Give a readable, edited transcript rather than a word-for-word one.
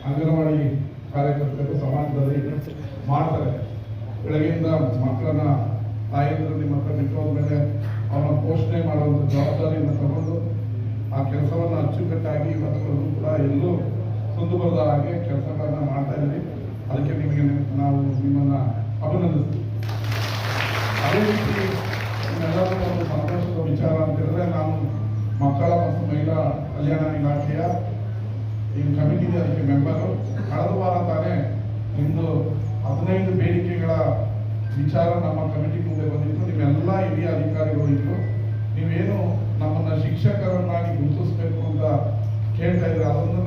ಅಂಗನವಾಡಿ ಕಾರ್ಯಕರ್ತರು ಸಮಾಜದಲ್ಲಿ ಮಾಡ್ತಾರೆ. ಬೆಳಗ್ಗೆಯಿಂದ ಮಕ್ಕಳನ್ನ ತಾಯಂದಿರು ನಿಮ್ಮ ಹತ್ರ ಬಿಟ್ಟು ಹೋದ್ಮೇಲೆ ಅವನ ಪೋಷಣೆ ಮಾಡುವಂಥ ಜವಾಬ್ದಾರಿಯನ್ನು ತಗೊಂಡು ಆ ಕೆಲಸವನ್ನು ಅಚ್ಚುಕಟ್ಟಾಗಿ ಇವತ್ತುವರೆಗೂ ಕೂಡ ಎಲ್ಲೂ ಸುಂದು ಬರದ ಹಾಗೆ ಕೆಲಸಗಳನ್ನ ಮಾಡ್ತಾ ಇದ್ದೀವಿ. ಅದಕ್ಕೆ ನಿಮಗೆ ನಾವು ನಿಮ್ಮನ್ನ ಅಭಿನಂದಿಸ್ತೀವಿ. ಅದೇ ರೀತಿ ನಿಮ್ಮೆಲ್ಲರೂ ಒಂದು ಸಂತೋಷದ ವಿಚಾರ ಅಂತ ಹೇಳಿದ್ರೆ, ನಾನು ಮಕ್ಕಳ ಮತ್ತು ಮಹಿಳಾ ಕಲ್ಯಾಣ ಇಲಾಖೆಯ ಈ ಕಮಿಟಿ ಅದಕ್ಕೆ ಮೆಂಬರು. ಕಳೆದ ವಾರ ತಾನೇ ಇಂದು 15 ಬೇಡಿಕೆಗಳ ವಿಚಾರ ನಮ್ಮ ಕಮಿಟಿ ಮುಂದೆ ಬಂದಿತ್ತು. ನೀವೆಲ್ಲ ಹಿರಿಯ ಅಧಿಕಾರಿಗಳು ಇದ್ರು. ನೀವೇನು ನಮ್ಮನ್ನ ಶಿಕ್ಷಕರನ್ನಾಗಿ ಗುರುತಿಸಬೇಕು ಅಂತ ಕೇಳ್ತಾ ಇದ್ರೆ, ಅದನ್ನು